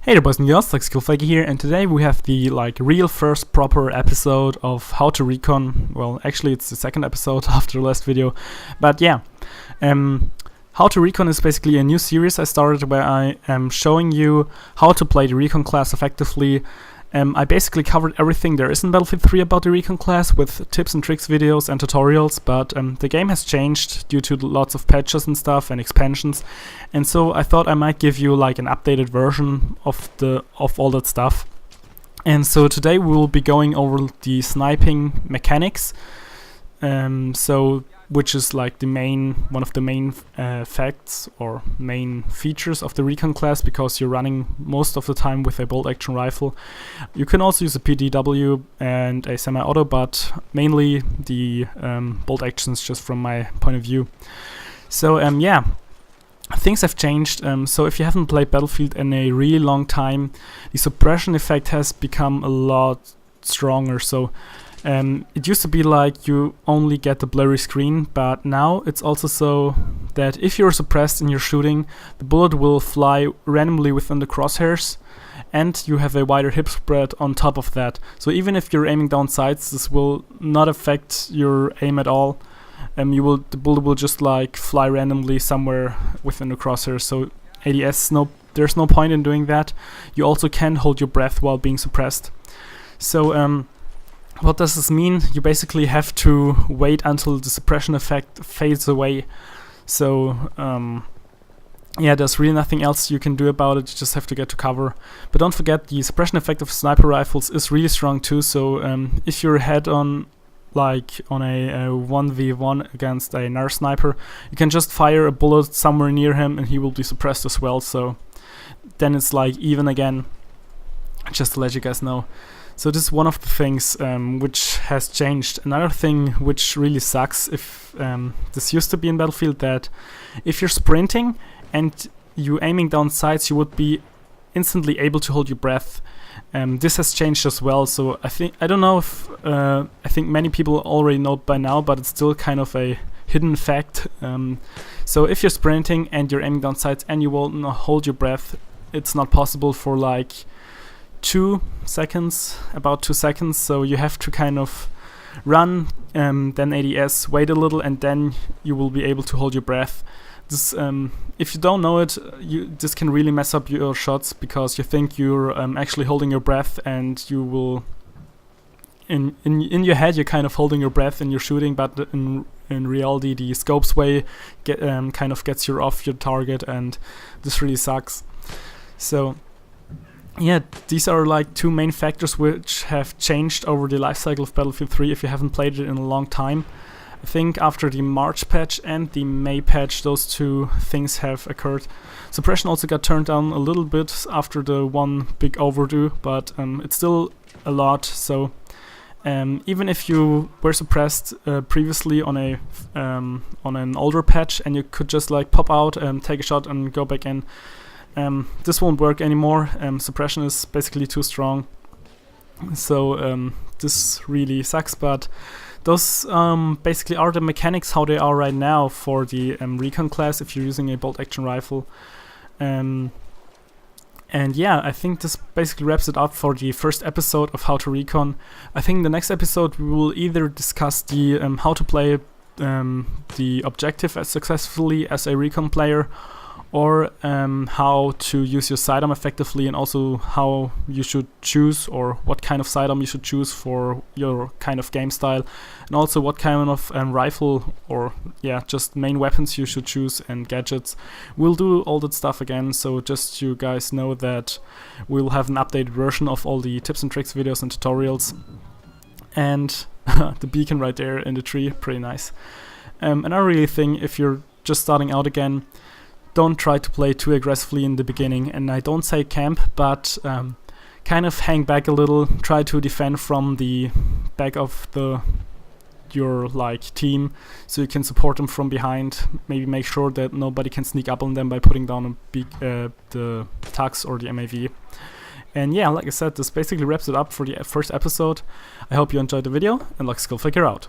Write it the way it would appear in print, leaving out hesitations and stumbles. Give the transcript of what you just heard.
Hey there boys and girls, Skillfaker here, and today we have the real first proper episode of Howto Recon. Well, actually it's the second episode after the last video, but yeah. Howto Recon is basically a new series I started where I am showing you how to play the Recon class effectively. I basically covered everything there is in Battlefield 3 about the Recon class with tips and tricks videos and tutorials, but the game has changed due to lots of patches and stuff and expansions, and so I thought I might give you like an updated version of all that stuff. And so today we will be going over the sniping mechanics, which is like one of the main facts or main features of the Recon class, because you're running most of the time with a bolt action rifle. You can also use a PDW and a semi-auto, but mainly the bolt actions, just from my point of view. So yeah, things have changed. So if you haven't played Battlefield in a really long time, the suppression effect has become a lot stronger. So it used to be like you only get the blurry screen, but now it's also so that if you're suppressed in your shooting, the bullet will fly randomly within the crosshairs, and you have a wider hip spread on top of that. So even if you're aiming down sights, this will not affect your aim at all. The bullet will just like fly randomly somewhere within the crosshairs. So ADS, there's no point in doing that. You also can hold your breath while being suppressed. So what does this mean? You basically have to wait until the suppression effect fades away. So yeah, there's really nothing else you can do about it. You just have to get to cover. But don't forget, the suppression effect of sniper rifles is really strong too. So if you're head on a 1v1 against another sniper, you can just fire a bullet somewhere near him and he will be suppressed as well. So then it's like even again, just to let you guys know. So this is one of the things which has changed. Another thing which really sucks, if this used to be in Battlefield, that if you're sprinting and you aiming down sights, you would be instantly able to hold your breath. This has changed as well. So I don't know if I think many people already know it by now, but it's still kind of a hidden fact. So if you're sprinting and you're aiming down sights and you won't hold your breath, it's not possible for like 2 seconds, about 2 seconds. So you have to kind of run, then ADS, wait a little, and then you will be able to hold your breath. This, if you don't know it, this can really mess up your shots, because you think you're actually holding your breath, and you will in your head you're kind of holding your breath and you're shooting, but in reality the scope's way kind of gets you off your target, and this really sucks. So yeah, these are like two main factors which have changed over the life cycle of Battlefield 3 if you haven't played it in a long time. I think after the March patch and the May patch, those two things have occurred. Suppression also got turned down a little bit after the one big overdue, but it's still a lot. So even if you were suppressed previously on an older patch and you could just like pop out, take a shot and go back in, this won't work anymore. Suppression is basically too strong. So this really sucks, but those basically are the mechanics how they are right now for the Recon class if you're using a bolt action rifle. And yeah, I think this basically wraps it up for the first episode of Howto Recon. I think the next episode we will either discuss the how to play the objective as successfully as a Recon player, or how to use your sidearm effectively, and also how you should choose, or what kind of sidearm you should choose for your kind of game style, and also what kind of rifle, or yeah, just main weapons you should choose, and gadgets. We'll do all that stuff again, so just you guys know that we'll have an updated version of all the tips and tricks videos and tutorials. And the beacon right there in the tree, pretty nice. Another really thing, if you're just starting out again, don't try to play too aggressively in the beginning, and I don't say camp, but kind of hang back a little, try to defend from the back of your like team, so you can support them from behind. Maybe make sure that nobody can sneak up on them by putting down the Tux or the MAV. And yeah, like I said, this basically wraps it up for the first episode. I hope you enjoyed the video, and Skillfaker out.